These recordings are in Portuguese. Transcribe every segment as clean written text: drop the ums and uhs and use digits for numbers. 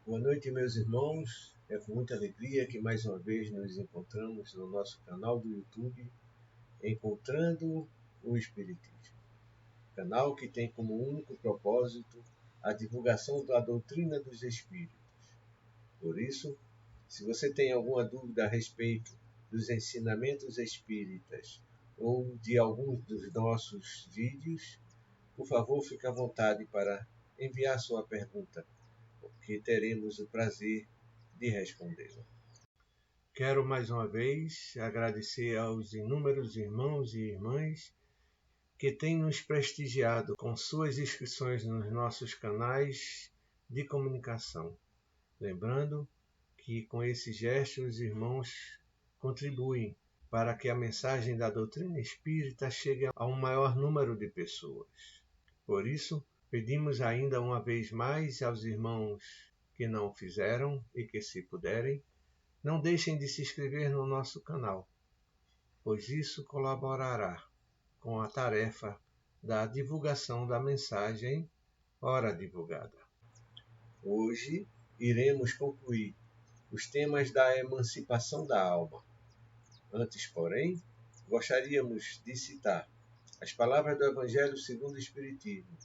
Boa noite, meus irmãos. É com muita alegria que mais uma vez nos encontramos no nosso canal do YouTube, Encontrando o Espiritismo. Canal que tem como único propósito a divulgação da doutrina dos Espíritos. Por isso, se você tem alguma dúvida a respeito dos ensinamentos espíritas ou de alguns dos nossos vídeos, por favor, fique à vontade para enviar sua pergunta, que teremos o prazer de respondê-la. Quero mais uma vez agradecer aos inúmeros irmãos e irmãs que têm nos prestigiado com suas inscrições nos nossos canais de comunicação. Lembrando que com esse gesto os irmãos contribuem para que a mensagem da doutrina espírita chegue a um maior número de pessoas. Por isso, pedimos ainda uma vez mais aos irmãos que não fizeram e que, se puderem, não deixem de se inscrever no nosso canal, pois isso colaborará com a tarefa da divulgação da mensagem ora divulgada. Hoje iremos concluir os temas da emancipação da alma. Antes, porém, gostaríamos de citar as palavras do Evangelho segundo o Espiritismo,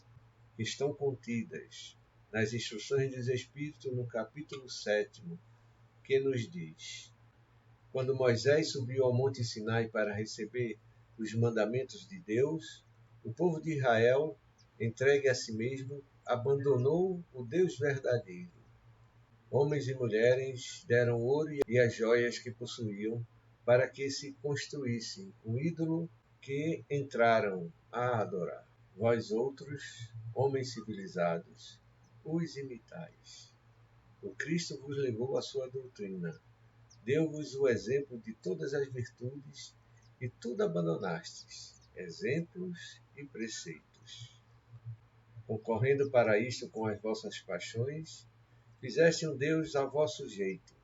que estão contidas nas Instruções dos Espíritos no capítulo 7º, que nos diz: Quando Moisés subiu ao Monte Sinai para receber os mandamentos de Deus, o povo de Israel, entregue a si mesmo, abandonou o Deus verdadeiro. Homens e mulheres deram o ouro e as joias que possuíam para que se construísse um ídolo que entraram a adorar. Vós outros, homens civilizados, os imitais. O Cristo vos levou a sua doutrina, deu-vos o exemplo de todas as virtudes e tudo abandonastes, exemplos e preceitos. Concorrendo para isto com as vossas paixões, fizeste um Deus a vosso jeito,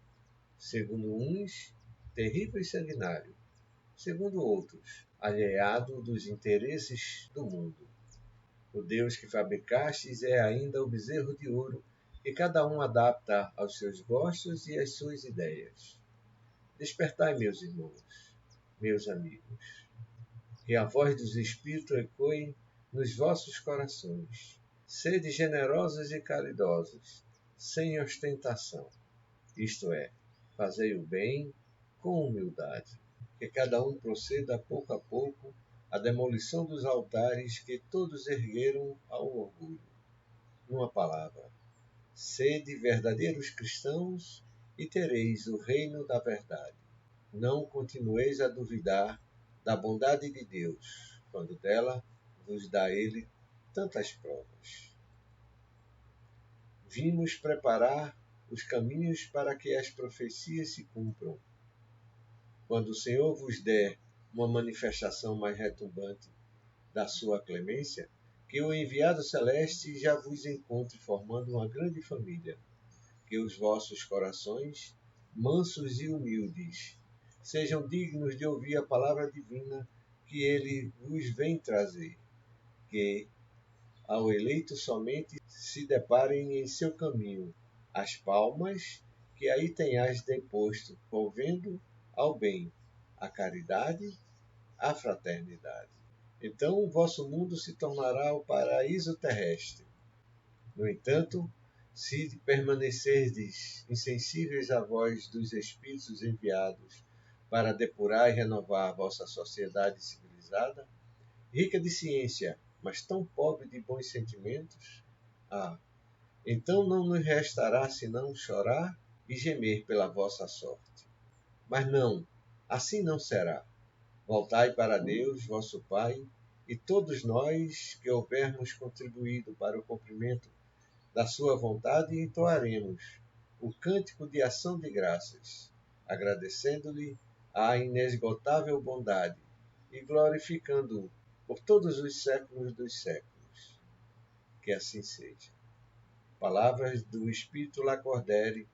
segundo uns, terrível e sanguinário, segundo outros, alheado dos interesses do mundo. O Deus que fabricastes é ainda o bezerro de ouro que cada um adapta aos seus gostos e às suas ideias. Despertai, meus irmãos, meus amigos, que a voz dos Espíritos ecoe nos vossos corações. Sede generosos e caridosos, sem ostentação, isto é, fazei o bem com humildade. Que cada um proceda pouco a pouco à demolição dos altares que todos ergueram ao orgulho. Numa palavra, sede verdadeiros cristãos e tereis o reino da verdade. Não continueis a duvidar da bondade de Deus, quando dela vos dá Ele tantas provas. Vimos preparar os caminhos para que as profecias se cumpram. Quando o Senhor vos der uma manifestação mais retumbante da sua clemência, que o enviado celeste já vos encontre formando uma grande família, que os vossos corações, mansos e humildes, sejam dignos de ouvir a palavra divina que ele vos vem trazer, que, ao eleito somente, se deparem em seu caminho as palmas que aí tenhais deposto, movendo ao bem, à caridade, à fraternidade. Então o vosso mundo se tornará o paraíso terrestre. No entanto, se permanecerdes insensíveis à voz dos Espíritos enviados para depurar e renovar a vossa sociedade civilizada, rica de ciência, mas tão pobre de bons sentimentos, então não nos restará senão chorar e gemer pela vossa sorte. Mas não, assim não será. Voltai para Deus, vosso Pai, e todos nós que houvermos contribuído para o cumprimento da sua vontade, entoaremos o cântico de ação de graças, agradecendo-lhe a inesgotável bondade e glorificando-o por todos os séculos dos séculos. Que assim seja. Palavras do Espírito Lacordaire,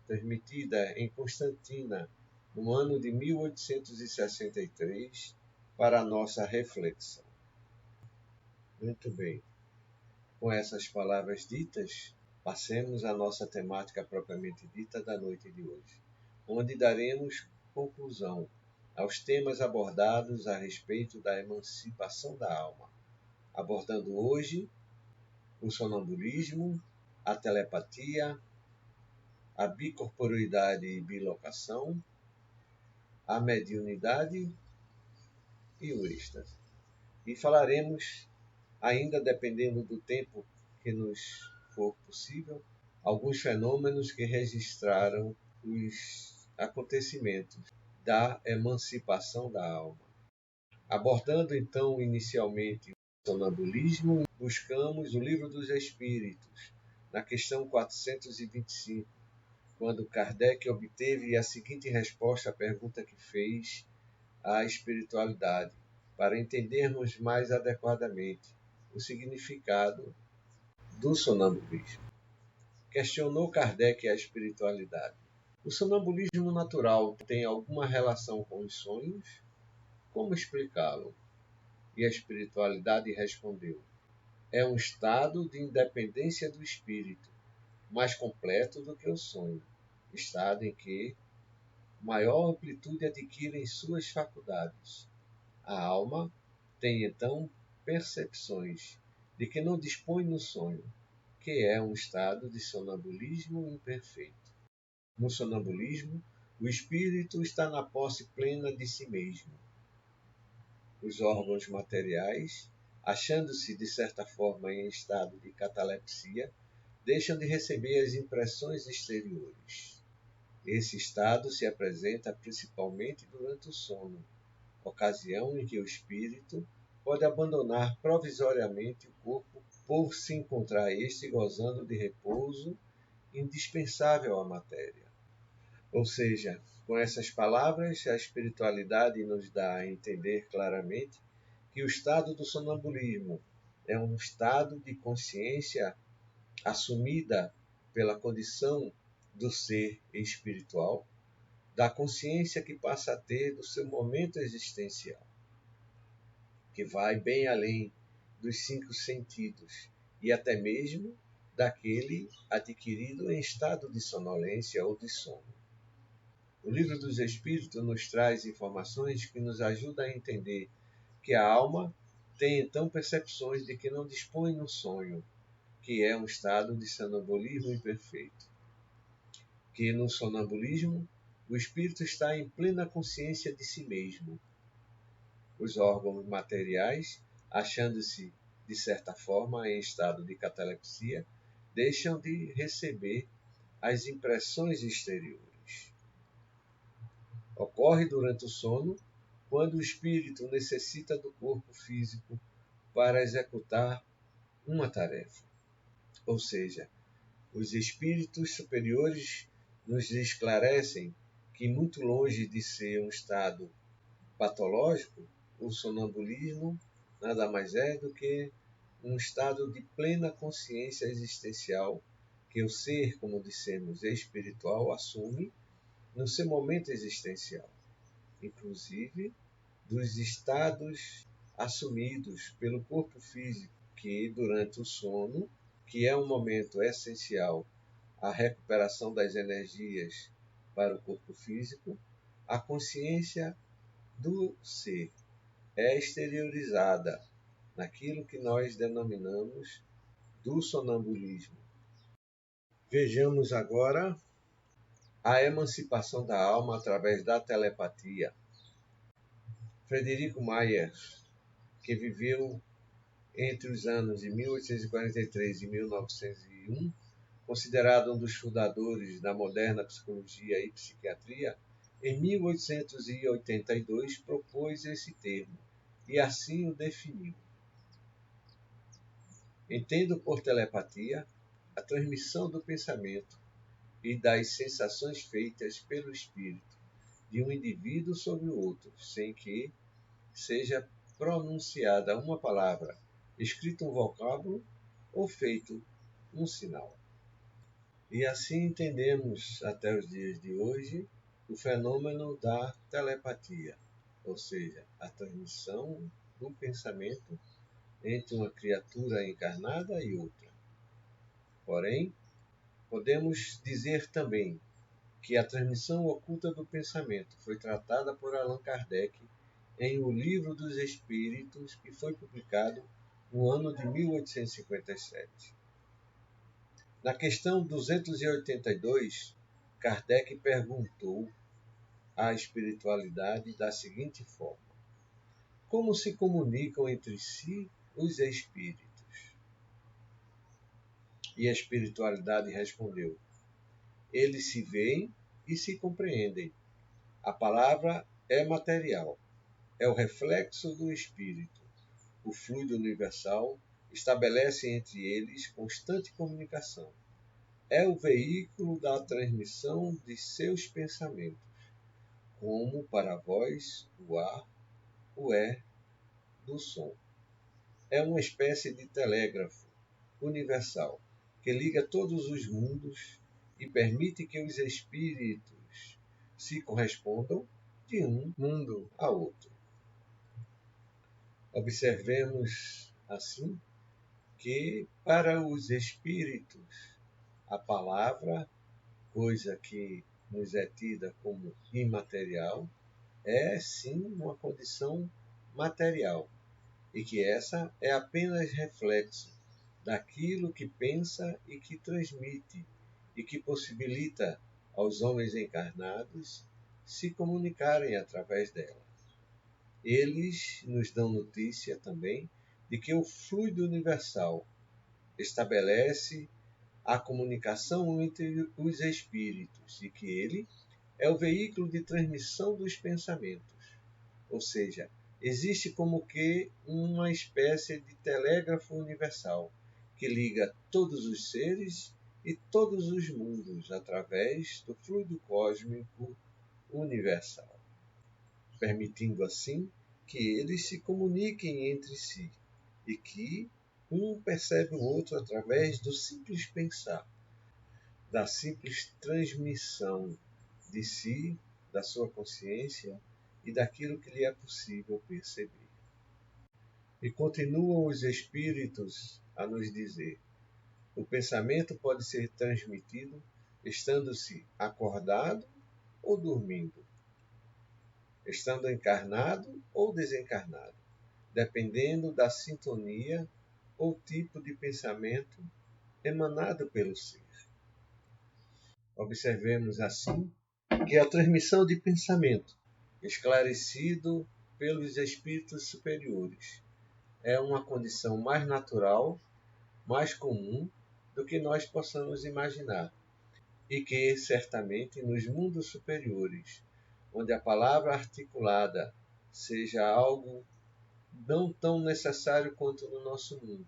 transmitida em Constantina, no ano de 1863, para a nossa reflexão. Muito bem. Com essas palavras ditas, Passemos à nossa temática propriamente dita da noite de hoje, onde daremos conclusão aos temas abordados a respeito da emancipação da alma, abordando hoje o sonambulismo, a telepatia, a bicorporeidade e bilocação, a mediunidade e o êxtase. E falaremos, ainda dependendo do tempo que nos for possível, alguns fenômenos que registraram os acontecimentos da emancipação da alma. Abordando então inicialmente o sonambulismo, buscamos o Livro dos Espíritos, na questão 425, quando Kardec obteve a seguinte resposta à pergunta que fez à espiritualidade, para entendermos mais adequadamente o significado do sonambulismo. Questionou Kardec a espiritualidade. O sonambulismo natural tem alguma relação com os sonhos? Como explicá-lo? E a espiritualidade respondeu: é um estado de independência do espírito, mais completo do que o sonho, estado em que maior amplitude adquirem suas faculdades. A alma tem então percepções de que não dispõe no sonho, que é um estado de sonambulismo imperfeito. No sonambulismo, o espírito está na posse plena de si mesmo. Os órgãos materiais, achando-se de certa forma em estado de catalepsia, deixam de receber as impressões exteriores. Esse estado se apresenta principalmente durante o sono, ocasião em que o espírito pode abandonar provisoriamente o corpo por se encontrar este gozando de repouso indispensável à matéria. Ou seja, com essas palavras, a espiritualidade nos dá a entender claramente que o estado do sonambulismo é um estado de consciência assumida pela condição do ser espiritual, da consciência que passa a ter do seu momento existencial, que vai bem além dos 5 sentidos e até mesmo daquele adquirido em estado de sonolência ou de sono. O Livro dos Espíritos nos traz informações que nos ajudam a entender que a alma tem então percepções de que não dispõe no sonho, que é um estado de sonambulismo imperfeito. Que no sonambulismo o espírito está em plena consciência de si mesmo. Os órgãos materiais, achando-se de certa forma em estado de catalepsia, deixam de receber as impressões exteriores. Ocorre durante o sono, quando o espírito necessita do corpo físico para executar uma tarefa. Ou seja, os espíritos superiores nos esclarecem que, muito longe de ser um estado patológico, o sonambulismo nada mais é do que um estado de plena consciência existencial que o ser, como dissemos, espiritual assume no seu momento existencial, inclusive dos estados assumidos pelo corpo físico, que durante o sono, que é um momento essencial à recuperação das energias para o corpo físico, a consciência do ser é exteriorizada naquilo que nós denominamos do sonambulismo. Vejamos agora a emancipação da alma através da telepatia. Frederico Myers, que viveu entre os anos de 1843 e 1901, considerado um dos fundadores da moderna psicologia e psiquiatria, em 1882 propôs esse termo e assim o definiu. Entendo por telepatia a transmissão do pensamento e das sensações feitas pelo espírito de um indivíduo sobre o outro, sem que seja pronunciada uma palavra, escrito um vocábulo ou feito um sinal. E assim entendemos, até os dias de hoje, o fenômeno da telepatia, ou seja, a transmissão do pensamento entre uma criatura encarnada e outra. Porém, Podemos dizer também que a transmissão oculta do pensamento foi tratada por Allan Kardec em O Livro dos Espíritos, que foi publicado no ano de 1857. Na questão 282, Kardec perguntou à espiritualidade da seguinte forma: como se comunicam entre si os espíritos? E a espiritualidade respondeu: eles se veem e se compreendem. A palavra é material, é o reflexo do espírito. O fluido universal estabelece entre eles constante comunicação. É o veículo da transmissão de seus pensamentos, como para a voz, o ar, o do som. É uma espécie de telégrafo universal que liga todos os mundos e permite que os espíritos se correspondam de um mundo a outro. Observemos, assim, que para os espíritos a palavra, coisa que nos é tida como imaterial, é sim uma condição material, e que essa é apenas reflexo daquilo que pensa e que transmite, e que possibilita aos homens encarnados se comunicarem através dela. Eles nos dão notícia também de que o fluido universal estabelece a comunicação entre os espíritos e que ele é o veículo de transmissão dos pensamentos. Ou seja, existe como que uma espécie de telégrafo universal que liga todos os seres e todos os mundos através do fluido cósmico universal, permitindo assim que eles se comuniquem entre si e que um percebe o outro através do simples pensar, da simples transmissão de si, da sua consciência e daquilo que lhe é possível perceber. E continuam os espíritos a nos dizer: o pensamento pode ser transmitido estando-se acordado ou dormindo, estando encarnado ou desencarnado, dependendo da sintonia ou tipo de pensamento emanado pelo ser. Observemos assim que a transmissão de pensamento, esclarecido pelos espíritos superiores, é uma condição mais natural, mais comum do que nós possamos imaginar, e que, certamente, nos mundos superiores, onde a palavra articulada seja algo não tão necessário quanto no nosso mundo,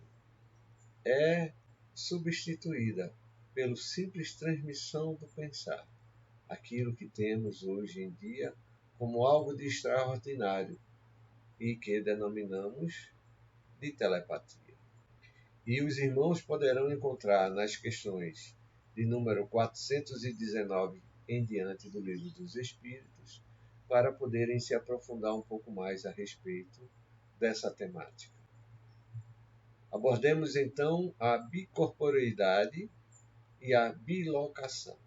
é substituída pela simples transmissão do pensar, aquilo que temos hoje em dia como algo de extraordinário e que denominamos de telepatia. E os irmãos poderão encontrar nas questões de número 419 em diante do Livro dos Espíritos para poderem se aprofundar um pouco mais a respeito dessa temática. Abordemos então a bicorporeidade e a bilocação.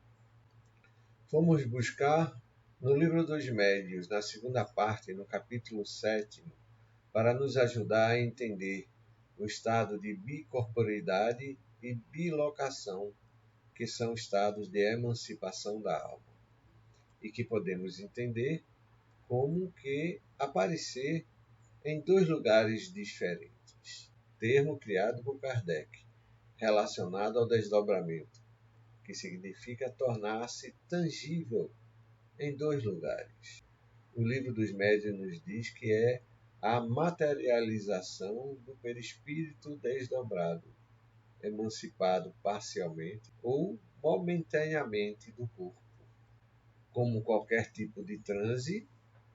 Fomos buscar no Livro dos Médiuns, na segunda parte, no capítulo 7, para nos ajudar a entender o estado de bicorporeidade e bilocação, que são estados de emancipação da alma, e que podemos entender como que aparecer em dois lugares diferentes. Termo criado por Kardec, relacionado ao desdobramento, que significa tornar-se tangível em dois lugares. O Livro dos Médiuns nos diz que é a materialização do perispírito desdobrado, emancipado parcialmente ou momentaneamente do corpo. Como qualquer tipo de transe,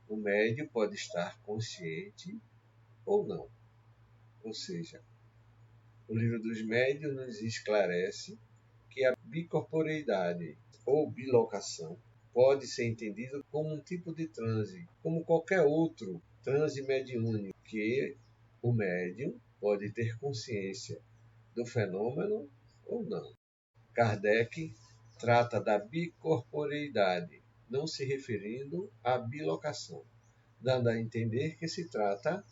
o médium pode estar consciente ou não. Ou seja, o Livro dos Médiuns nos esclarece que a bicorporeidade ou bilocação pode ser entendido como um tipo de transe, como qualquer outro transe mediúnico, que o médium pode ter consciência do fenômeno ou não. Kardec trata da bicorporeidade, não se referindo à bilocação, dando a entender que se trata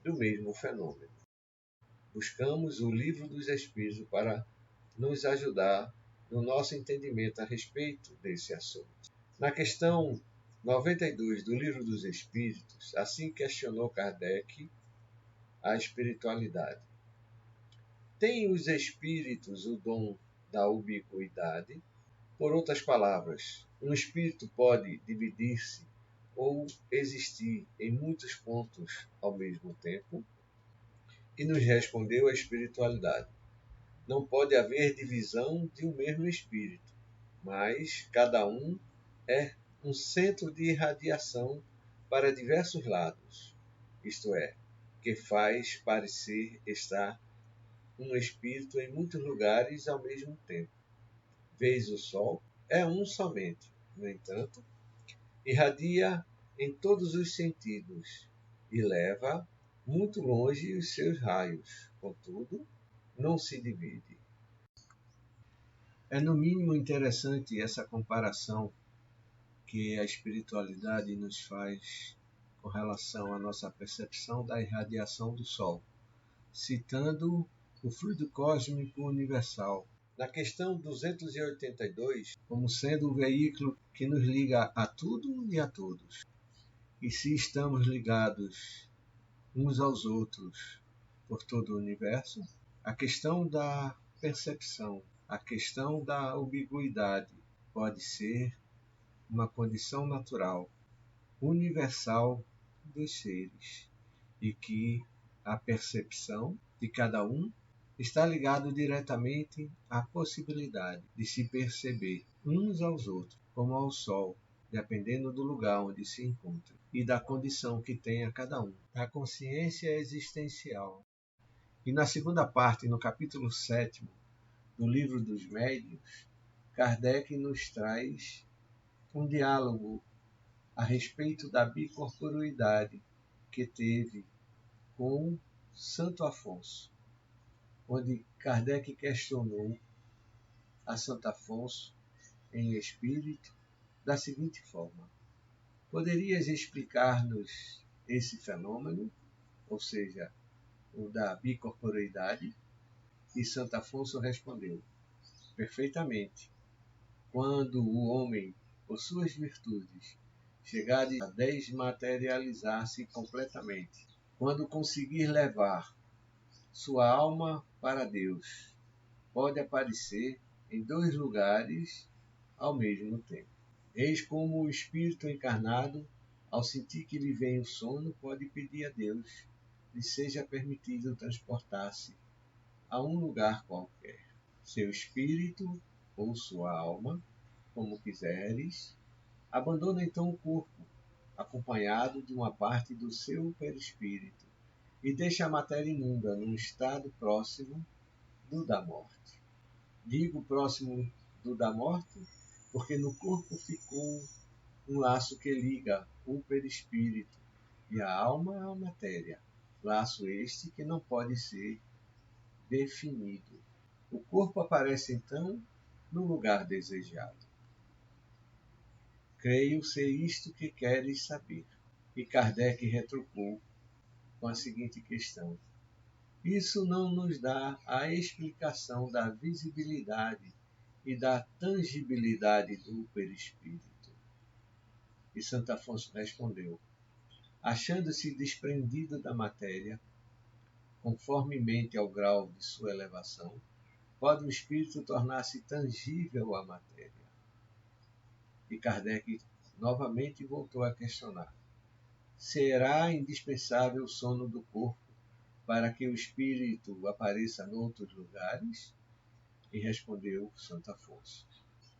do mesmo fenômeno. Buscamos o Livro dos Espíritos para nos ajudar no nosso entendimento a respeito desse assunto. Na questão 92 do Livro dos Espíritos, assim questionou Kardec a espiritualidade. Têm os espíritos o dom da ubiquidade? Por outras palavras, um espírito pode dividir-se ou existir em muitos pontos ao mesmo tempo? E nos respondeu a espiritualidade. Não pode haver divisão de um mesmo espírito, mas cada um é um centro de irradiação para diversos lados, isto é, que faz parecer estar um espírito em muitos lugares ao mesmo tempo. Vês o Sol, é um somente. No entanto, irradia em todos os sentidos e leva muito longe os seus raios. Contudo, não se divide. É no mínimo interessante essa comparação que a espiritualidade nos faz com relação à nossa percepção da irradiação do Sol, citando o fluido cósmico universal. Na questão 282, como sendo o veículo que nos liga a tudo e a todos. E se estamos ligados uns aos outros por todo o universo, a questão da percepção, a questão da ambiguidade pode ser uma condição natural, universal dos seres, e que a percepção de cada um está ligado diretamente à possibilidade de se perceber uns aos outros, como ao Sol, dependendo do lugar onde se encontra e da condição que tenha cada um, da consciência existencial. E na segunda parte, no capítulo 7 do Livro dos Médiuns, Kardec nos traz um diálogo a respeito da bicorporeidade que teve com Santo Afonso, onde Kardec questionou a Santo Afonso em espírito da seguinte forma: poderias explicar-nos esse fenômeno, ou seja, o da bicorporeidade? E Santo Afonso respondeu: perfeitamente. Quando o homem, por suas virtudes, chegar a desmaterializar-se completamente, quando conseguir levar sua alma para Deus, pode aparecer em dois lugares ao mesmo tempo. Eis como o espírito encarnado, ao sentir que lhe vem o sono, pode pedir a Deus lhe seja permitido transportar-se a um lugar qualquer. Seu espírito ou sua alma, como quiseres, abandona então o corpo, acompanhado de uma parte do seu perispírito, e deixa a matéria imunda num estado próximo do da morte. Digo próximo do da morte, porque no corpo ficou um laço que liga o perispírito e a alma à matéria, laço este que não pode ser definido. O corpo aparece então no lugar desejado. Creio ser isto que queres saber. E Kardec retrucou com a seguinte questão: isso não nos dá a explicação da visibilidade e da tangibilidade do perispírito. E Santo Afonso respondeu: achando-se desprendido da matéria, conformemente ao grau de sua elevação, pode o espírito tornar-se tangível à matéria. E Kardec novamente voltou a questionar: será indispensável o sono do corpo para que o espírito apareça noutros lugares? E respondeu Santo Afonso: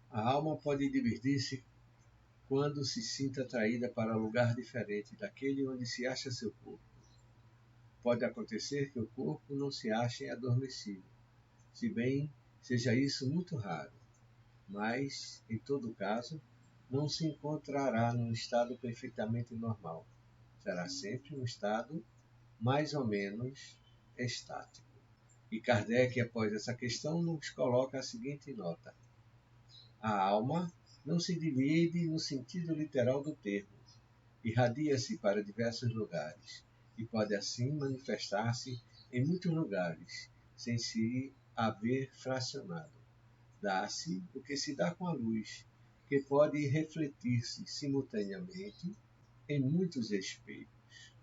a alma pode dividir-se quando se sinta atraída para lugar diferente daquele onde se acha seu corpo. Pode acontecer que o corpo não se ache adormecido, se bem seja isso muito raro, mas, em todo caso, não se encontrará num estado perfeitamente normal. Será sempre um estado mais ou menos estático. E Kardec, após essa questão, nos coloca a seguinte nota: a alma não se divide no sentido literal do termo, irradia-se para diversos lugares e pode assim manifestar-se em muitos lugares, sem se haver fracionado. Dá-se o que se dá com a luz, que pode refletir-se simultaneamente em muitos espelhos.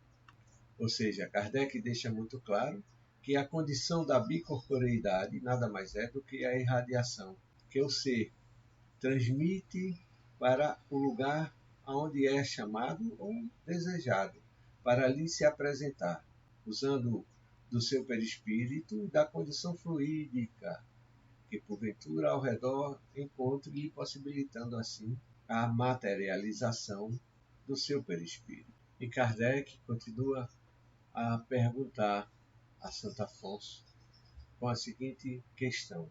Ou seja, Kardec deixa muito claro que a condição da bicorporeidade nada mais é do que a irradiação que o ser transmite para o lugar aonde é chamado ou desejado, para ali se apresentar, usando do seu perispírito e da condição fluídica que porventura ao redor encontre, possibilitando assim a materialização do seu perispírito. E Kardec continua a perguntar a Santo Afonso com a seguinte questão: o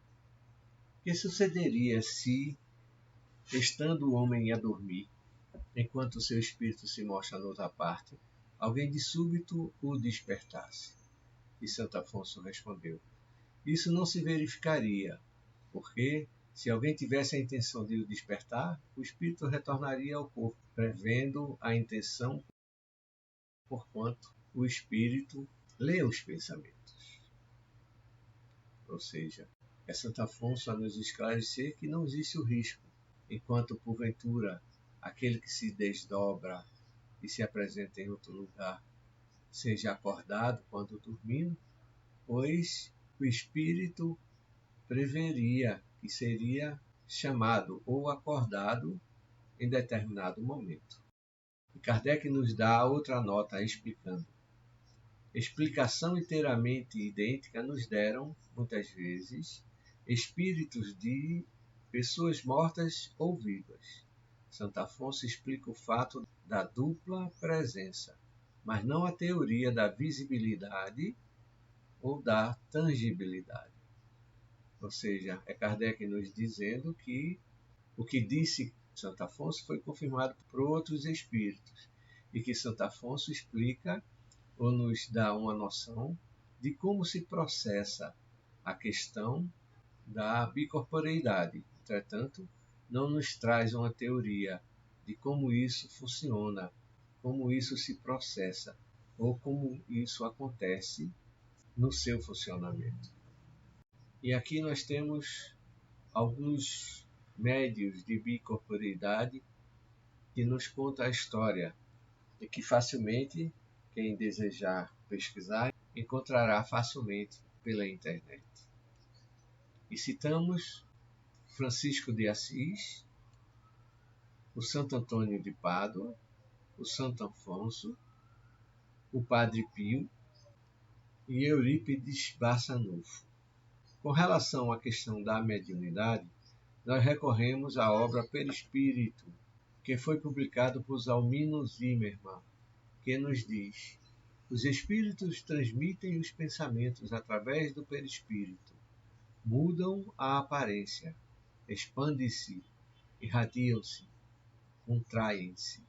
que sucederia se, estando o homem a dormir, enquanto o seu espírito se mostra noutra parte, alguém de súbito o despertasse? E Santo Afonso respondeu: isso não se verificaria, porque, se alguém tivesse a intenção de o despertar, o espírito retornaria ao corpo, prevendo a intenção, porquanto o espírito lê os pensamentos. Ou seja, é Santo Afonso a nos esclarecer que não existe o risco, enquanto porventura aquele que se desdobra e se apresenta em outro lugar seja acordado quando dormindo, pois o espírito preveria que seria chamado ou acordado em determinado momento. E Kardec nos dá outra nota explicando: explicação inteiramente idêntica nos deram, muitas vezes, espíritos de pessoas mortas ou vivas. Santo Afonso explica o fato da dupla presença, mas não a teoria da visibilidade ou da tangibilidade. Ou seja, é Kardec nos dizendo que o que disse Santo Afonso foi confirmado por outros espíritos e que Santo Afonso explica ou nos dá uma noção de como se processa a questão da bicorporeidade. Entretanto, não nos traz uma teoria de como isso funciona, como isso se processa ou como isso acontece no seu funcionamento. E aqui nós temos alguns médios de bicorporeidade que nos conta a história e que facilmente quem desejar pesquisar encontrará facilmente pela internet. E citamos Francisco de Assis, o Santo Antônio de Pádua, o Santo Afonso, o Padre Pio e Eurípides Barçanufo. Com relação à questão da mediunidade, nós recorremos à obra Perispírito, que foi publicado por Zalmino Zimmermann, que nos diz: os espíritos transmitem os pensamentos através do perispírito, mudam a aparência, expandem-se, irradiam-se, contraem-se,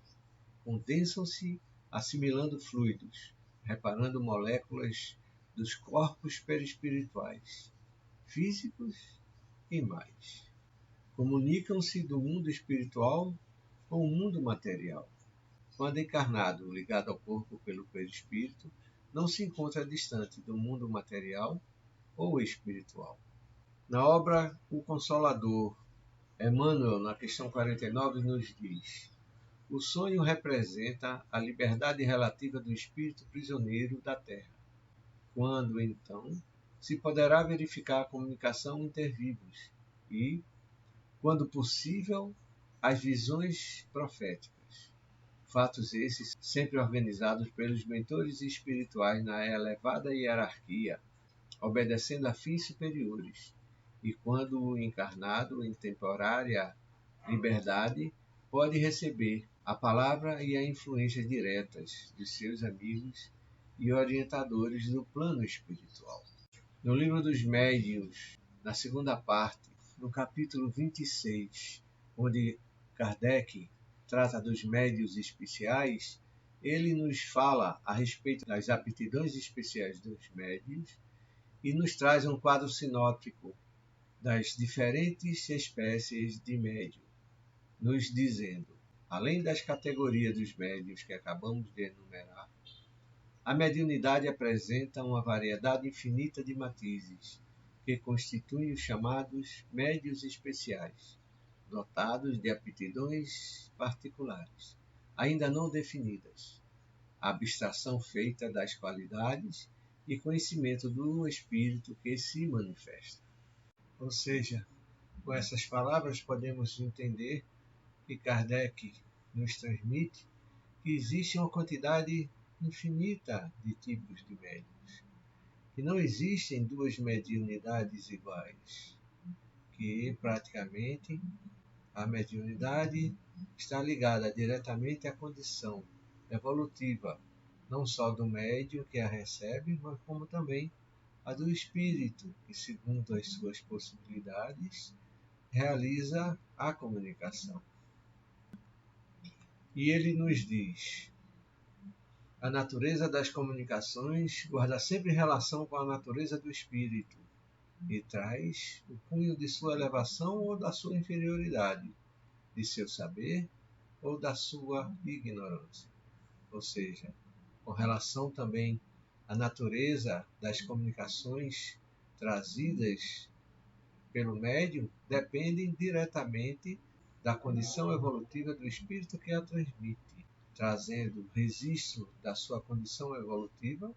condensam-se, assimilando fluidos, reparando moléculas dos corpos perispirituais, físicos e mais. Comunicam-se do mundo espiritual com o mundo material. Quando encarnado, ligado ao corpo pelo perispírito, não se encontra distante do mundo material ou espiritual. Na obra O Consolador, Emmanuel, na questão 49, nos diz: o sonho representa a liberdade relativa do espírito prisioneiro da terra, quando, então, se poderá verificar a comunicação intervivos e, quando possível, as visões proféticas. Fatos esses sempre organizados pelos mentores espirituais na elevada hierarquia, obedecendo a fins superiores, e quando o encarnado, em temporária liberdade, pode receber a palavra e a influência diretas de seus amigos e orientadores do plano espiritual. No Livro dos Médiuns, na segunda parte, no capítulo 26, onde Kardec trata dos médiuns especiais, ele nos fala a respeito das aptidões especiais dos médiuns e nos traz um quadro sinóptico das diferentes espécies de médium, nos dizendo, além das categorias dos médiuns que acabamos de enumerar, a mediunidade apresenta uma variedade infinita de matizes, que constituem os chamados médiuns especiais, dotados de aptidões particulares, ainda não definidas, a abstração feita das qualidades e conhecimento do espírito que se manifesta. Ou seja, com essas palavras podemos entender que Kardec nos transmite que existe uma quantidade infinita de tipos de médiuns, que não existem duas mediunidades iguais, que praticamente a mediunidade está ligada diretamente à condição evolutiva, não só do médium que a recebe, mas como também a do espírito, que segundo as suas possibilidades realiza a comunicação. E ele nos diz: a natureza das comunicações guarda sempre relação com a natureza do espírito e traz o cunho de sua elevação ou da sua inferioridade, de seu saber ou da sua ignorância. Ou seja, com relação também à natureza das comunicações trazidas pelo médium, dependem diretamente da condição evolutiva do espírito que a transmite, trazendo registro da sua condição evolutiva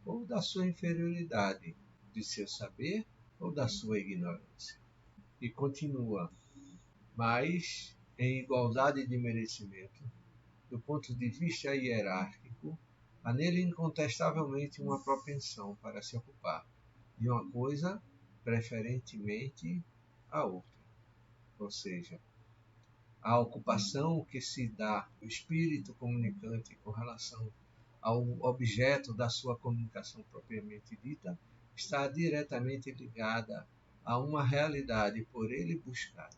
ou da sua inferioridade, de seu saber ou da sua ignorância. E continua, mas em igualdade de merecimento, do ponto de vista hierárquico, há nele incontestavelmente uma propensão para se ocupar de uma coisa preferentemente a outra. Ou seja, a ocupação que se dá o espírito comunicante com relação ao objeto da sua comunicação propriamente dita está diretamente ligada a uma realidade por ele buscada.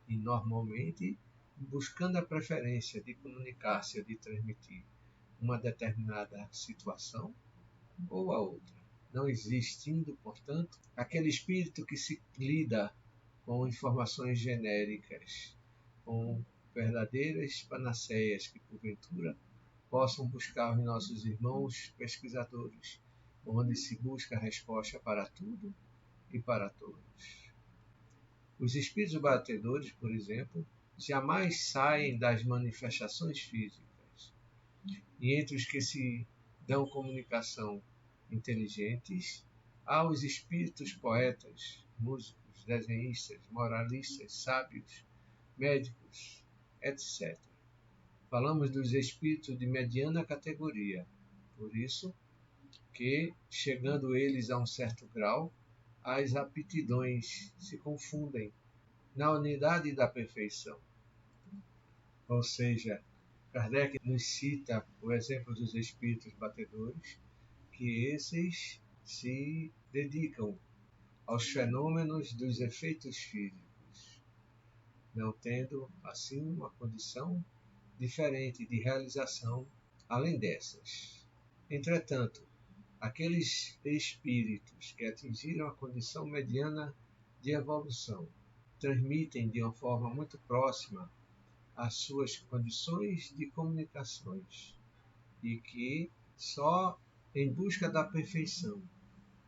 E normalmente buscando a preferência de comunicar-se ou de transmitir uma determinada situação ou a outra, não existindo, portanto, aquele espírito que se lida com informações genéricas, com verdadeiras panaceias que, porventura, possam buscar os nossos irmãos pesquisadores, onde se busca a resposta para tudo e para todos. Os espíritos batedores, por exemplo, jamais saem das manifestações físicas, e entre os que se dão comunicação inteligentes, há os espíritos poetas, músicos, desenhistas, moralistas, sábios, médicos, etc. Falamos dos espíritos de mediana categoria, por isso que, chegando eles a um certo grau, as aptidões se confundem na unidade da perfeição. Ou seja, Kardec nos cita o exemplo dos espíritos batedores, que esses se dedicam aos fenômenos dos efeitos físicos, não tendo, assim, uma condição diferente de realização além dessas. Entretanto, aqueles espíritos que atingiram a condição mediana de evolução transmitem de uma forma muito próxima as suas condições de comunicações e que só em busca da perfeição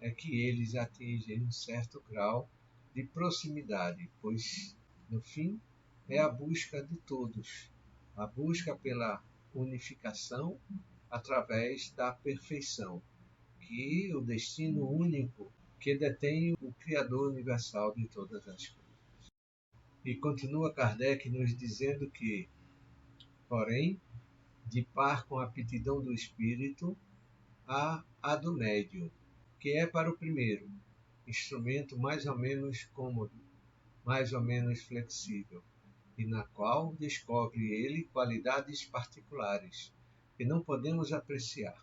é que eles atingem um certo grau de proximidade, pois, no fim, é a busca de todos, a busca pela unificação através da perfeição, que é o destino único que detém o Criador universal de todas as coisas. E continua Kardec nos dizendo que, porém, de par com a aptidão do espírito, há a do médium, que é para o primeiro, instrumento mais ou menos cômodo, mais ou menos flexível, e na qual descobre ele qualidades particulares, que não podemos apreciar.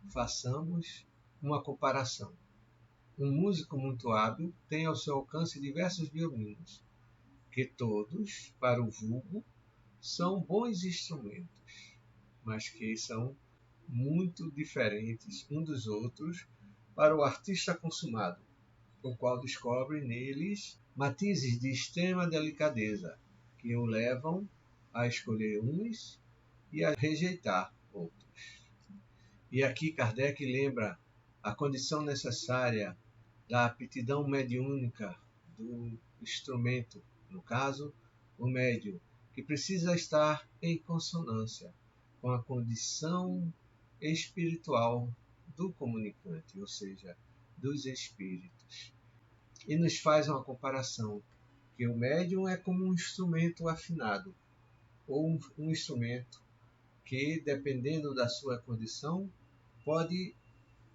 Façamos uma comparação. Um músico muito hábil tem ao seu alcance diversos violinos, que todos, para o vulgo, são bons instrumentos, mas que são muito diferentes uns dos outros para o artista consumado, o qual descobre neles matizes de extrema delicadeza, que o levam a escolher uns e a rejeitar outros. E aqui Kardec lembra a condição necessária da aptidão mediúnica do instrumento, no caso, o médium, que precisa estar em consonância com a condição espiritual do comunicante, ou seja, dos espíritos. E nos faz uma comparação que o médium é como um instrumento afinado, ou um instrumento que, dependendo da sua condição, pode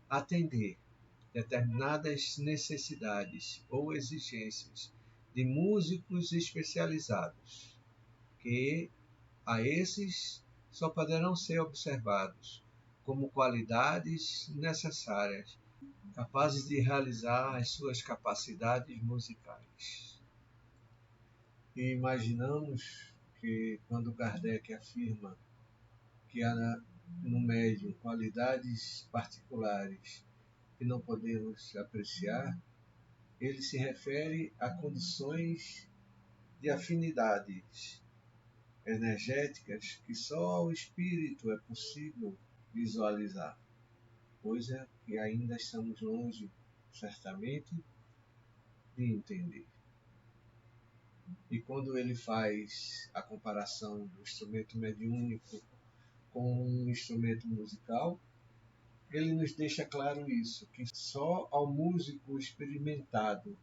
atender determinadas necessidades ou exigências de músicos especializados, que a esses só poderão ser observados como qualidades necessárias, capazes de realizar as suas capacidades musicais. E imaginamos que quando Kardec afirma que há no médium qualidades particulares que não podemos apreciar, ele se refere a condições de afinidades energéticas que só ao espírito é possível visualizar, coisa que ainda estamos longe, certamente, de entender. E quando ele faz a comparação do instrumento mediúnico com um instrumento musical, ele nos deixa claro isso, que só ao músico experimentado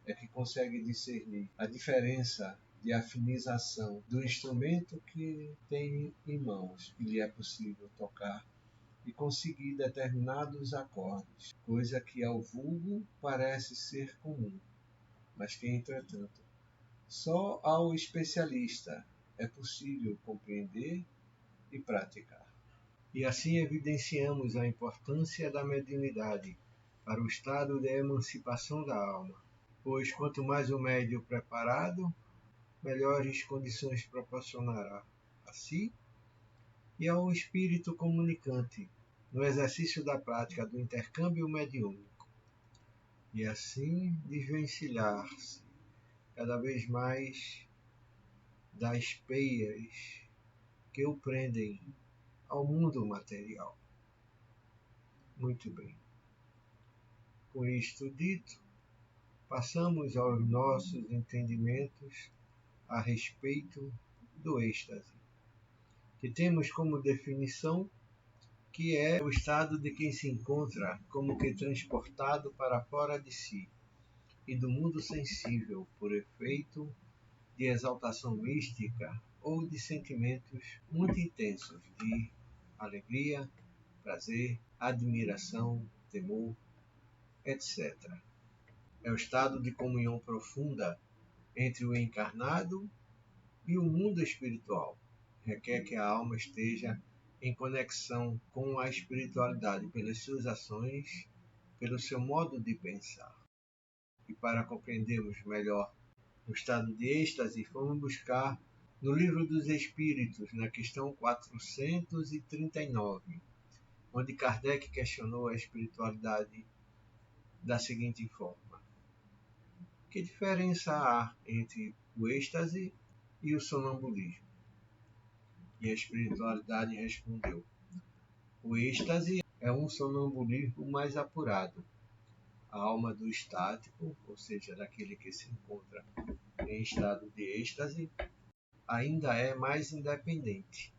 é que consegue discernir a diferença de afinização do instrumento que tem em mãos, que lhe é possível tocar e conseguir determinados acordes, coisa que ao vulgo parece ser comum, mas que, entretanto, só ao especialista é possível compreender e praticar. E assim evidenciamos a importância da mediunidade para o estado de emancipação da alma, pois quanto mais o médium preparado, melhores condições proporcionará a si e ao espírito comunicante no exercício da prática do intercâmbio mediúnico, e assim desvencilhar-se cada vez mais das peias que o prendem ao mundo material. Muito bem. Com isto dito, passamos aos nossos entendimentos a respeito do êxtase, que temos como definição que é o estado de quem se encontra como que transportado para fora de si e do mundo sensível por efeito de exaltação mística ou de sentimentos muito intensos de alegria, prazer, admiração, temor, etc. É o estado de comunhão profunda entre o encarnado e o mundo espiritual. Requer que a alma esteja em conexão com a espiritualidade pelas suas ações, pelo seu modo de pensar. E para compreendermos melhor o estado de êxtase, fomos buscar no Livro dos Espíritos, na questão 439, onde Kardec questionou a espiritualidade da seguinte forma: que diferença há entre o êxtase e o sonambulismo? E a espiritualidade respondeu: o êxtase é um sonambulismo mais apurado. A alma do estático, ou seja, daquele que se encontra em estado de êxtase, ainda é mais independente.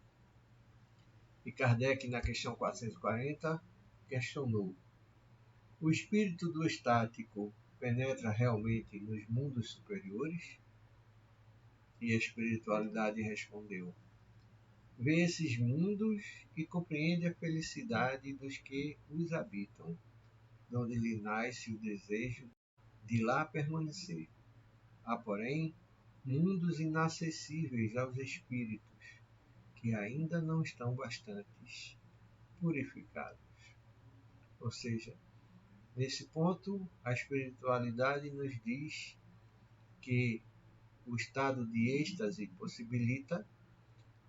E Kardec, na questão 440, questionou: o espírito do estático penetra realmente nos mundos superiores? E a espiritualidade respondeu: vê esses mundos e compreende a felicidade dos que os habitam, donde lhe nasce o desejo de lá permanecer. Há, porém, mundos inacessíveis aos espíritos, que ainda não estão bastante purificados. Ou seja, nesse ponto, a espiritualidade nos diz que o estado de êxtase possibilita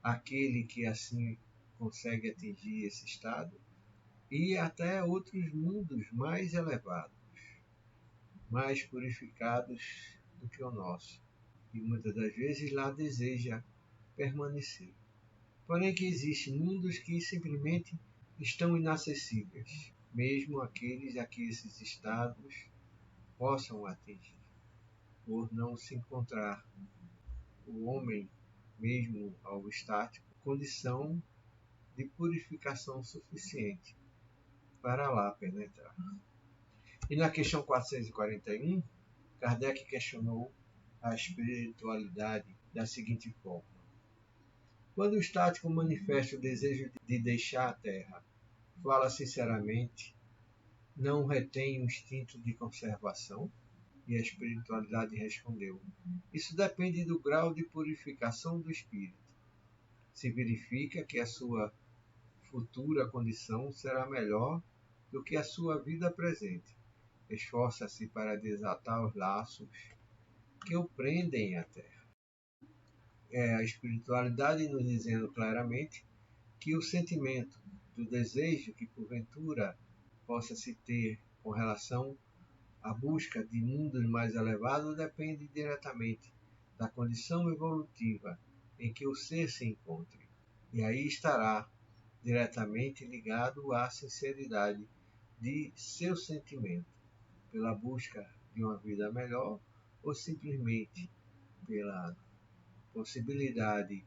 aquele que assim consegue atingir esse estado e até outros mundos mais elevados, mais purificados do que o nosso, e muitas das vezes lá deseja permanecer. Porém que existem mundos que simplesmente estão inacessíveis, mesmo aqueles a que esses estados possam atingir, por não se encontrar o homem, mesmo ao estático, condição de purificação suficiente para lá penetrar. E na questão 441, Kardec questionou a espiritualidade da seguinte forma: quando o estático manifesta o desejo de deixar a Terra, fala sinceramente, não retém o instinto de conservação? E a espiritualidade respondeu: isso depende do grau de purificação do espírito. Se verifica que a sua futura condição será melhor do que a sua vida presente. Esforça-se para desatar os laços que o prendem à Terra. É a espiritualidade nos dizendo claramente que o sentimento do desejo que porventura possa se ter com relação à busca de mundos mais elevados depende diretamente da condição evolutiva em que o ser se encontre. E aí estará diretamente ligado à sinceridade de seu sentimento, pela busca de uma vida melhor ou simplesmente pela possibilidade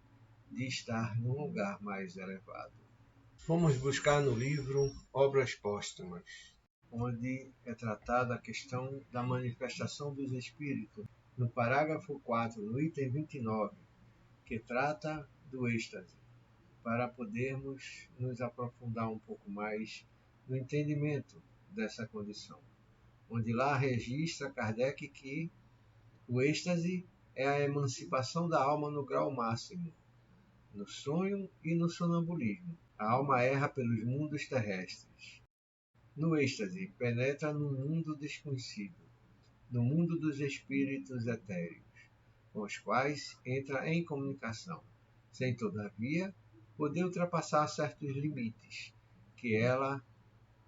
de estar num lugar mais elevado. Vamos buscar no livro Obras Póstumas, onde é tratada a questão da manifestação dos espíritos, no parágrafo 4, no item 29, que trata do êxtase, para podermos nos aprofundar um pouco mais no entendimento dessa condição, onde lá registra Kardec que o êxtase é a emancipação da alma no grau máximo, no sonho e no sonambulismo. A alma erra pelos mundos terrestres. No êxtase, penetra no mundo desconhecido, no mundo dos espíritos etéreos, com os quais entra em comunicação, sem, todavia, poder ultrapassar certos limites, que ela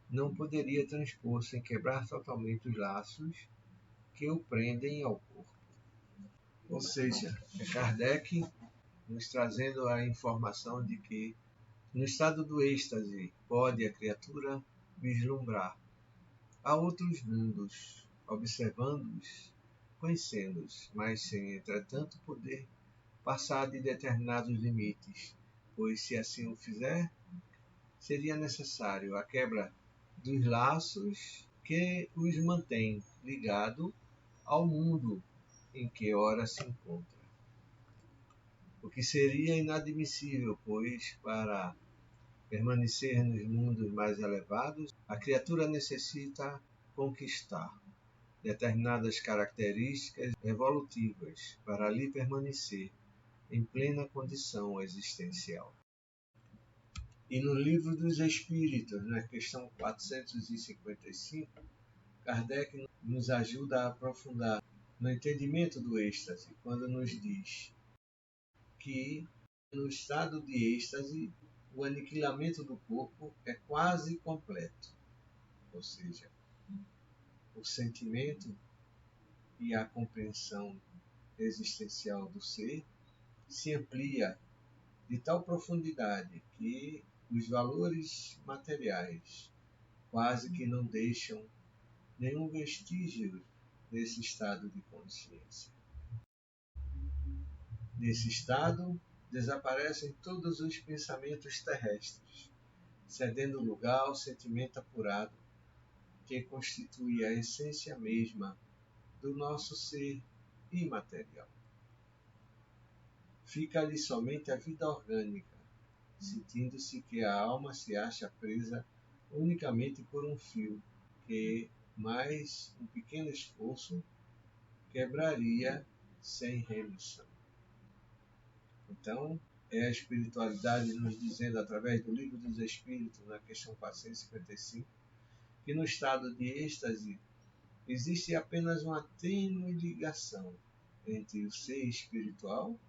não poderia transpor sem quebrar totalmente os laços que o prendem ao corpo. Ou seja, é Kardec nos trazendo a informação de que, no estado do êxtase, pode a criatura vislumbrar a outros mundos, observando-os, conhecendo-os, mas sem, entretanto, poder passar de determinados limites, pois, se assim o fizer, seria necessário a quebra dos laços que os mantém ligados ao mundo em que ora se encontra. O que seria inadmissível, pois, para permanecer nos mundos mais elevados, a criatura necessita conquistar determinadas características evolutivas para ali permanecer em plena condição existencial. E no Livro dos Espíritos, na questão 455, Kardec nos ajuda a aprofundar no entendimento do êxtase, quando nos diz que no estado de êxtase o aniquilamento do corpo é quase completo, ou seja, o sentimento e a compreensão existencial do ser se amplia de tal profundidade que os valores materiais quase que não deixam nenhum vestígio desse estado de consciência. Nesse estado, desaparecem todos os pensamentos terrestres, cedendo lugar ao sentimento apurado, que constitui a essência mesma do nosso ser imaterial. Fica ali somente a vida orgânica, sentindo-se que a alma se acha presa unicamente por um fio, que, mais um pequeno esforço, quebraria sem remissão. Então, é a espiritualidade nos dizendo, através do Livro dos Espíritos, na questão 455, que no estado de êxtase existe apenas uma tênue ligação entre o ser espiritual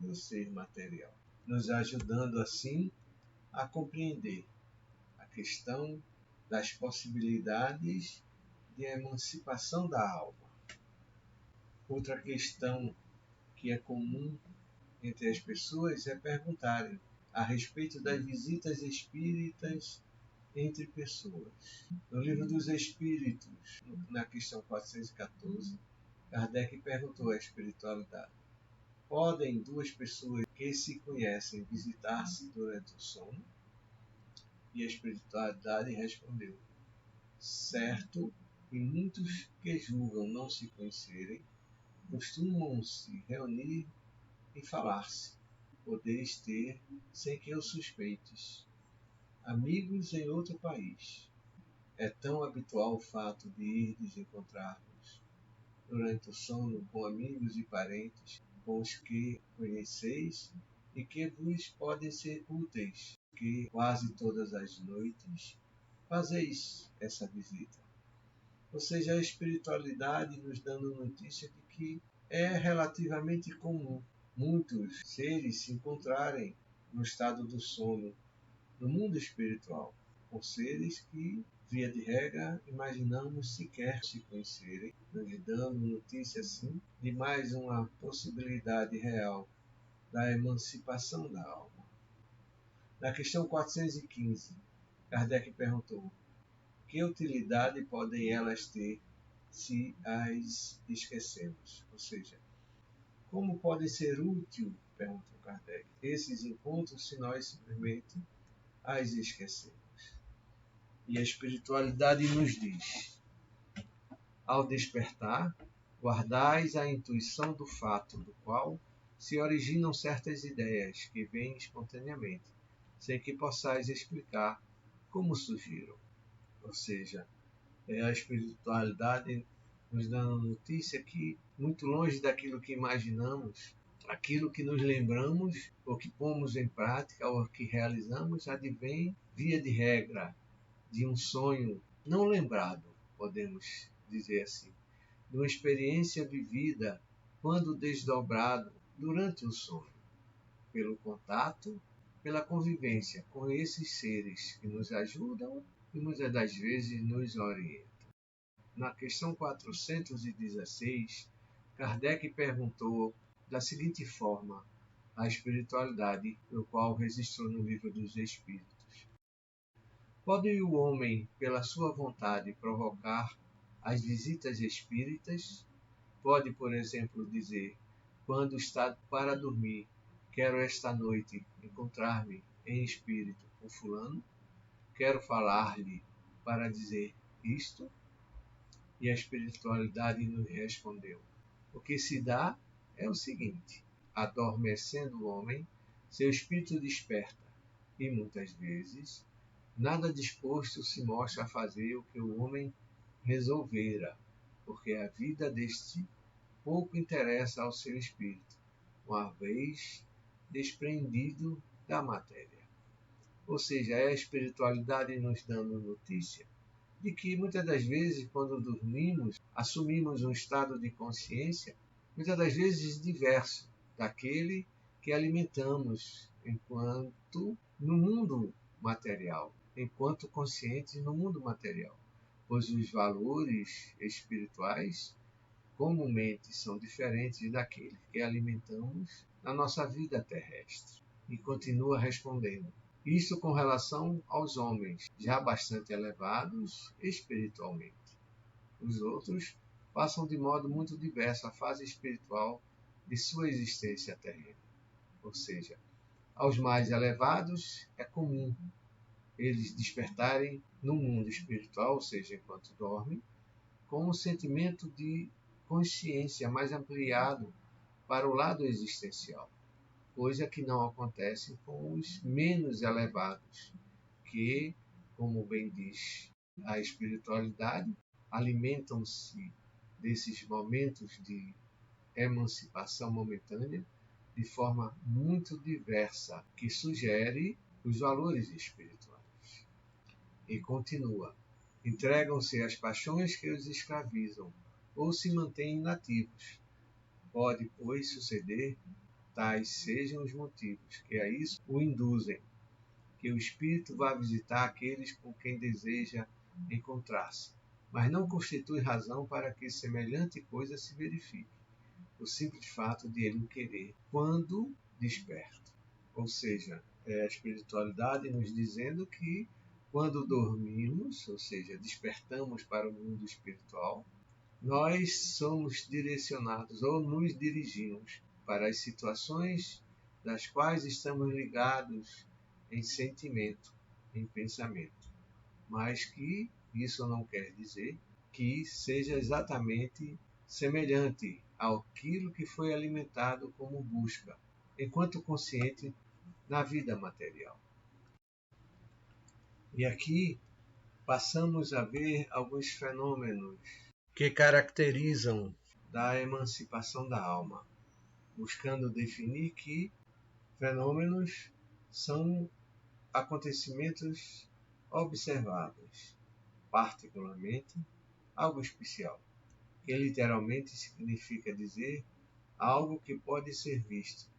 e o ser material, nos ajudando assim a compreender a questão das possibilidades de emancipação da alma. Outra questão que é comum entre as pessoas é perguntarem a respeito das visitas espíritas entre pessoas. No Livro dos Espíritos, na questão 414, Kardec perguntou à espiritualidade: podem duas pessoas que se conhecem visitar-se durante o sono? E a espiritualidade respondeu: certo, e muitos que julgam não se conhecerem costumam se reunir e falar-se. Podeis ter, sem que eu suspeites, amigos em outro país. É tão habitual o fato de irdes encontrar-vos durante o sono com amigos e parentes com os que conheceis e que vos podem ser úteis, que quase todas as noites fazeis essa visita. Ou seja, a espiritualidade nos dando notícia de que é relativamente comum muitos seres se encontrarem no estado do sono, no mundo espiritual, com seres que, via de regra, imaginamos sequer se conhecerem, nos dando notícia, assim, de mais uma possibilidade real da emancipação da alma. Na questão 415, Kardec perguntou: que utilidade podem elas ter se as esquecemos? Ou seja, como pode ser útil, perguntou Kardec, esses encontros se nós simplesmente as esquecemos? E a espiritualidade nos diz: ao despertar, guardais a intuição do fato do qual se originam certas ideias que vêm espontaneamente, sem que possais explicar como surgiram. Ou seja, é a espiritualidade nos dando notícia que, muito longe daquilo que imaginamos, aquilo que nos lembramos, ou que pomos em prática, ou que realizamos, advém, via de regra, de um sonho não lembrado, podemos dizer assim, de uma experiência vivida quando desdobrado durante o sonho, pelo contato, pela convivência com esses seres que nos ajudam e muitas das vezes nos orientam. Na questão 416, Kardec perguntou da seguinte forma a espiritualidade, o qual registrou no Livro dos Espíritos: pode o homem, pela sua vontade, provocar as visitas espíritas? Pode, por exemplo, dizer, quando está para dormir, quero esta noite encontrar-me em espírito com fulano, quero falar-lhe para dizer isto? E a espiritualidade nos respondeu: o que se dá é o seguinte: adormecendo o homem, seu espírito desperta, e muitas vezes, nada disposto se mostra a fazer o que o homem resolvera, porque a vida deste pouco interessa ao seu espírito, uma vez desprendido da matéria. Ou seja, é a espiritualidade nos dando notícia de que muitas das vezes, quando dormimos, assumimos um estado de consciência, muitas das vezes diverso daquele que alimentamos enquanto no mundo material, enquanto conscientes no mundo material, pois os valores espirituais comumente são diferentes daqueles que alimentamos na nossa vida terrestre. E continua respondendo: isso com relação aos homens, já bastante elevados espiritualmente. Os outros passam de modo muito diverso a fase espiritual de sua existência terrena. Ou seja, aos mais elevados é comum eles despertarem no mundo espiritual, ou seja, enquanto dormem, com um sentimento de consciência mais ampliado para o lado existencial, coisa que não acontece com os menos elevados, que, como bem diz a espiritualidade, alimentam-se desses momentos de emancipação momentânea de forma muito diversa, que sugere os valores espirituais. E continua: entregam-se às paixões que os escravizam ou se mantêm inativos. Pode, pois, suceder tais sejam os motivos que a isso o induzem, que o Espírito vá visitar aqueles com quem deseja encontrar-se, mas não constitui razão para que semelhante coisa se verifique. O simples fato de ele o querer, quando desperto. Ou seja, é a espiritualidade nos dizendo que quando dormimos, ou seja, despertamos para o mundo espiritual, nós somos direcionados ou nos dirigimos para as situações das quais estamos ligados em sentimento, em pensamento. Mas que isso não quer dizer que seja exatamente semelhante àquilo que foi alimentado como busca, enquanto consciente na vida material. E aqui passamos a ver alguns fenômenos que caracterizam da emancipação da alma, buscando definir que fenômenos são acontecimentos observáveis, particularmente algo especial, que literalmente significa dizer algo que pode ser visto,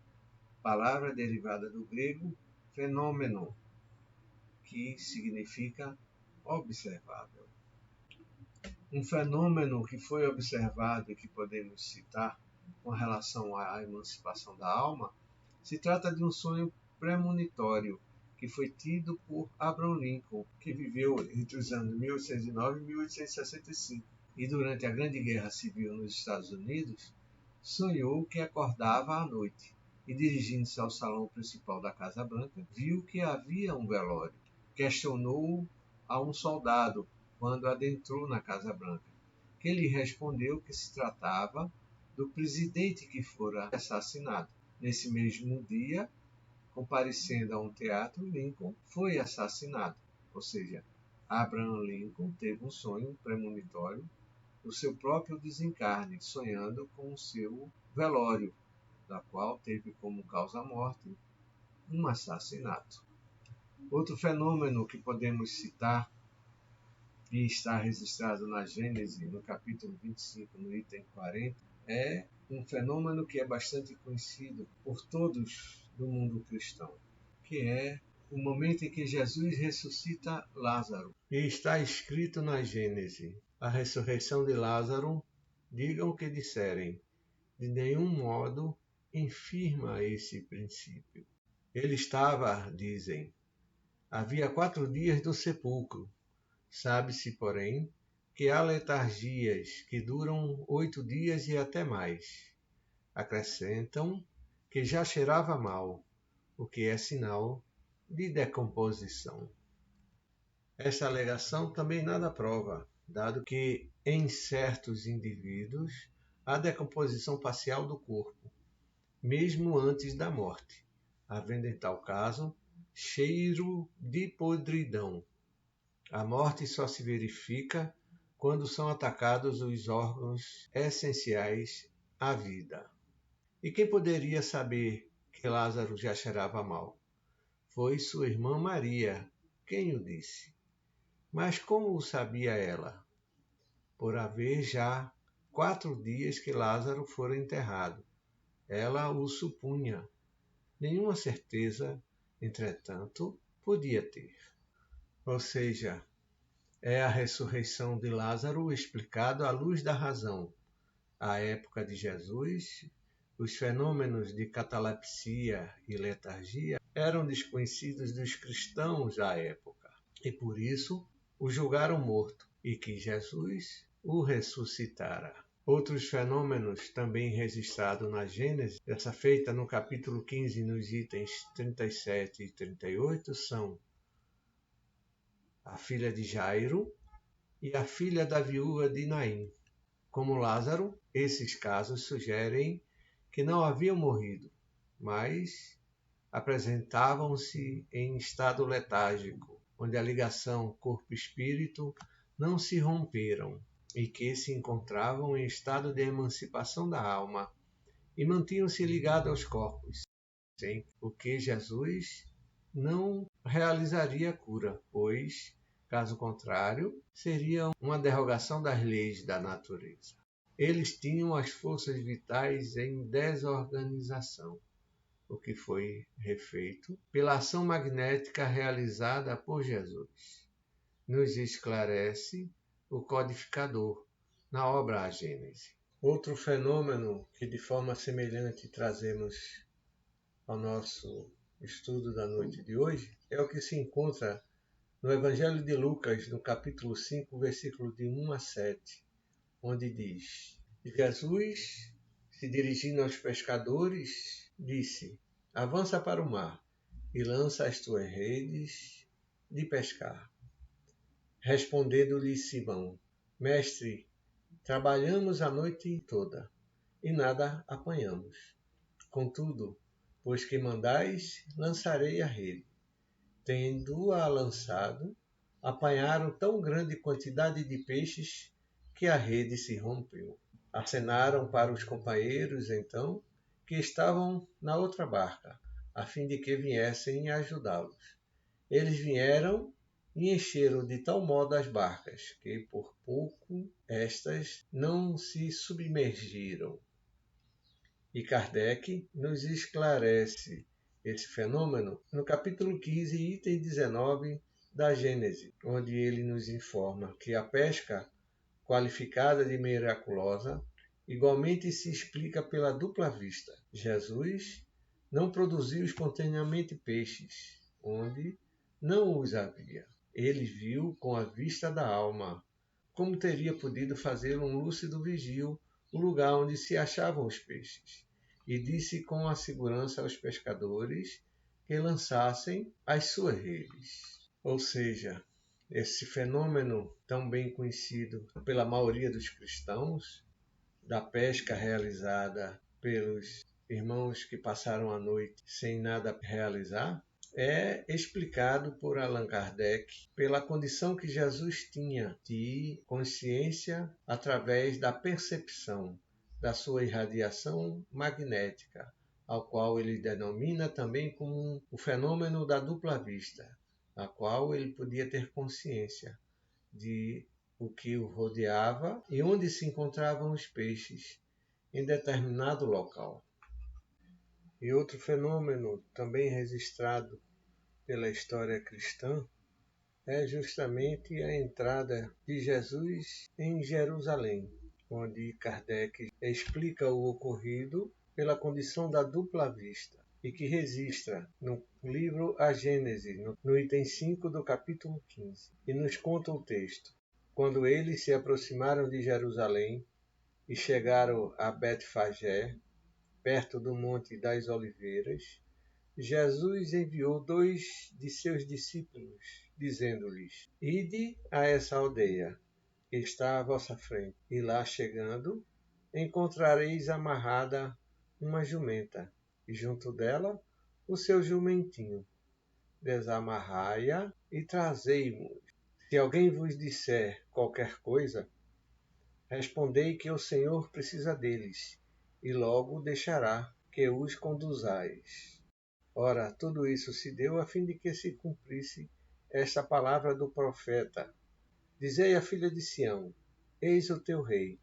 palavra derivada do grego fenômeno, que significa observável. Um fenômeno que foi observado e que podemos citar com relação à emancipação da alma se trata de um sonho premonitório que foi tido por Abraham Lincoln, que viveu entre os anos 1809 e 1865, e durante a Grande Guerra Civil nos Estados Unidos, sonhou que acordava à noite e, dirigindo-se ao salão principal da Casa Branca, viu que havia um velório. Questionou a um soldado quando adentrou na Casa Branca, que lhe respondeu que se tratava do presidente que fora assassinado. Nesse mesmo dia, comparecendo a um teatro, Lincoln foi assassinado. Ou seja, Abraham Lincoln teve um sonho premonitório do seu próprio desencarne, sonhando com o seu velório, da qual teve como causa-morte um assassinato. Outro fenômeno que podemos citar e está registrado na Gênese, no capítulo 25, no item 40, é um fenômeno que é bastante conhecido por todos do mundo cristão, que é o momento em que Jesus ressuscita Lázaro. E está escrito na Gênese: a ressurreição de Lázaro, digam o que disserem, de nenhum modo infirma esse princípio. Ele estava, dizem, havia 4 dias do sepulcro. Sabe-se, porém, que há letargias que duram 8 dias e até mais. Acrescentam que já cheirava mal, o que é sinal de decomposição. Esta alegação também nada prova, dado que em certos indivíduos há decomposição parcial do corpo, mesmo antes da morte, havendo em tal caso cheiro de podridão. A morte só se verifica quando são atacados os órgãos essenciais à vida. E quem poderia saber que Lázaro já cheirava mal? Foi sua irmã Maria quem o disse. Mas como o sabia ela? Por haver já 4 dias que Lázaro fora enterrado. Ela o supunha. Nenhuma certeza, entretanto, podia ter. Ou seja, é a ressurreição de Lázaro explicado à luz da razão. À época de Jesus, os fenômenos de catalepsia e letargia eram desconhecidos dos cristãos à época, e por isso o julgaram morto, e que Jesus o ressuscitara. Outros fenômenos também registrados na Gênese, essa feita no capítulo 15, nos itens 37 e 38, são a filha de Jairo e a filha da viúva de Naim. Como Lázaro, esses casos sugerem que não haviam morrido, mas apresentavam-se em estado letárgico, onde a ligação corpo-espírito não se romperam e que se encontravam em estado de emancipação da alma e mantinham-se ligados aos corpos, sem o que Jesus não realizaria a cura, pois, caso contrário, seria uma derrogação das leis da natureza. Eles tinham as forças vitais em desorganização, o que foi refeito pela ação magnética realizada por Jesus. Nos esclarece o codificador na obra A Gênese. Outro fenômeno que de forma semelhante trazemos ao nosso estudo da noite de hoje é o que se encontra no Evangelho de Lucas, no capítulo 5, versículo de 1 a 7, onde diz: Jesus, se dirigindo aos pescadores, disse: Avança para o mar e lança as tuas redes de pescar. Respondendo-lhe Simão: Mestre, trabalhamos a noite toda e nada apanhamos. Contudo, pois que mandais, lançarei a rede. Tendo-a lançado, apanharam tão grande quantidade de peixes que a rede se rompeu. Acenaram para os companheiros, então, que estavam na outra barca, a fim de que viessem ajudá-los. Eles vieram e encheram de tal modo as barcas, que por pouco estas não se submergiram. E Kardec nos esclarece esse fenômeno no capítulo 15, item 19 da Gênese, onde ele nos informa que a pesca, qualificada de miraculosa, igualmente se explica pela dupla vista. Jesus não produziu espontaneamente peixes, onde não os havia. Ele viu com a vista da alma, como teria podido fazer um lúcido vigio o lugar onde se achavam os peixes, e disse com a segurança aos pescadores que lançassem as suas redes. Ou seja, esse fenômeno tão bem conhecido pela maioria dos cristãos, da pesca realizada pelos irmãos que passaram a noite sem nada realizar, é explicado por Allan Kardec pela condição que Jesus tinha de consciência através da percepção da sua irradiação magnética, ao qual ele denomina também como o fenômeno da dupla vista, a qual ele podia ter consciência de o que o rodeava e onde se encontravam os peixes em determinado local. E outro fenômeno também registrado pela história cristã é justamente a entrada de Jesus em Jerusalém, onde Kardec explica o ocorrido pela condição da dupla vista e que registra no livro A Gênese, no item 5 do capítulo 15, e nos conta o texto. Quando eles se aproximaram de Jerusalém e chegaram a Betfagé, perto do Monte das Oliveiras, Jesus enviou 2 de seus discípulos, dizendo-lhes: Ide a essa aldeia, que está à vossa frente, e lá chegando, encontrareis amarrada uma jumenta, e junto dela o seu jumentinho. Desamarrai-a e trazei-mo. Se alguém vos disser qualquer coisa, respondei que o Senhor precisa deles, e logo deixará que os conduzais. Ora, tudo isso se deu a fim de que se cumprisse esta palavra do profeta. Dizei à filha de Sião: Eis o teu rei,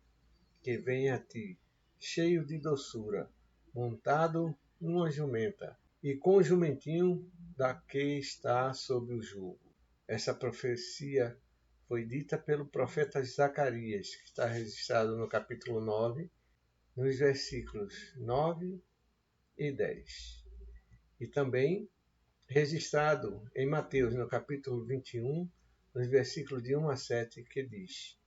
que vem a ti, cheio de doçura, montado numa jumenta, e com o jumentinho da que está sob o jugo. Essa profecia foi dita pelo profeta Zacarias, que está registrado no capítulo 9, nos versículos 9 e 10. E também registrado em Mateus, no capítulo 21, nos versículos de 1 a 7, que diz: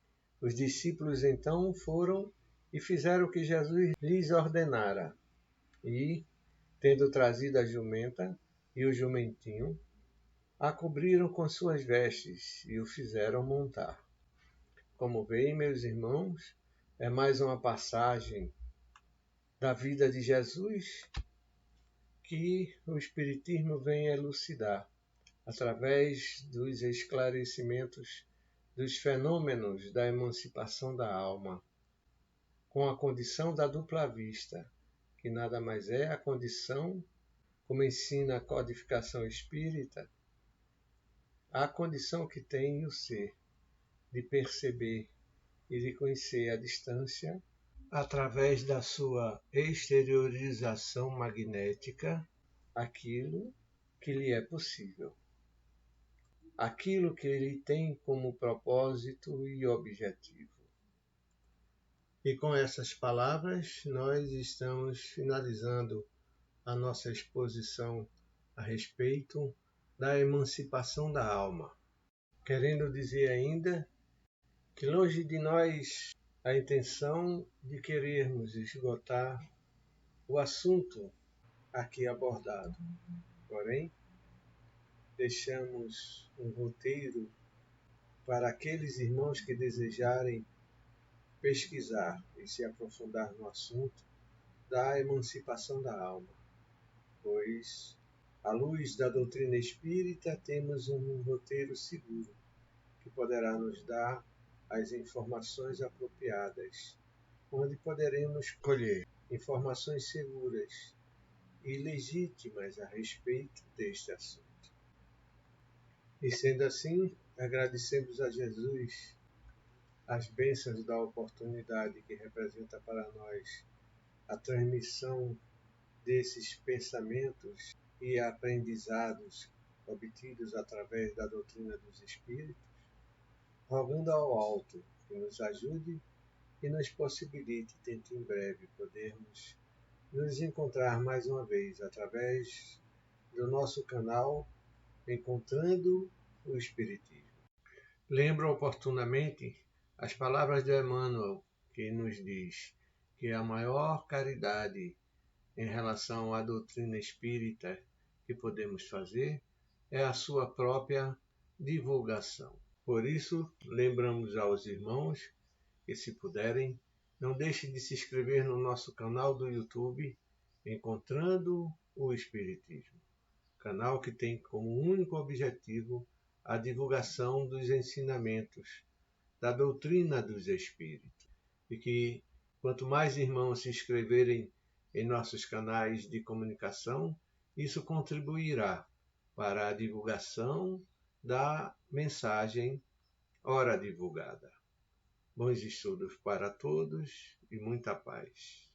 Os discípulos então foram e fizeram o que Jesus lhes ordenara, e, tendo trazido a jumenta e o jumentinho, a cobriram com suas vestes e o fizeram montar. Como veem, meus irmãos, é mais uma passagem da vida de Jesus que o Espiritismo vem elucidar através dos esclarecimentos dos fenômenos da emancipação da alma, com a condição da dupla vista, que nada mais é a condição, como ensina a codificação espírita, a condição que tem o ser de perceber e de conhecer a distância através da sua exteriorização magnética, aquilo que lhe é possível, aquilo que ele tem como propósito e objetivo. E com essas palavras, nós estamos finalizando a nossa exposição a respeito da emancipação da alma, querendo dizer ainda que longe de nós a intenção de querermos esgotar o assunto aqui abordado. Porém, deixamos um roteiro para aqueles irmãos que desejarem pesquisar e se aprofundar no assunto da emancipação da alma, pois, à luz da doutrina espírita, temos um roteiro seguro que poderá nos dar as informações apropriadas, onde poderemos colher informações seguras e legítimas a respeito deste assunto. E sendo assim, agradecemos a Jesus as bênçãos da oportunidade que representa para nós a transmissão desses pensamentos e aprendizados obtidos através da doutrina dos Espíritos, rogando ao alto que nos ajude e nos possibilite, tente em breve, podermos nos encontrar mais uma vez através do nosso canal Encontrando o Espiritismo. Lembro oportunamente as palavras de Emmanuel, que nos diz que a maior caridade em relação à doutrina espírita que podemos fazer é a sua própria divulgação. Por isso, lembramos aos irmãos que, se puderem, não deixem de se inscrever no nosso canal do YouTube, Encontrando o Espiritismo, canal que tem como único objetivo a divulgação dos ensinamentos da doutrina dos Espíritos, e que, quanto mais irmãos se inscreverem em nossos canais de comunicação, isso contribuirá para a divulgação da mensagem ora divulgada. Bons estudos para todos e muita paz.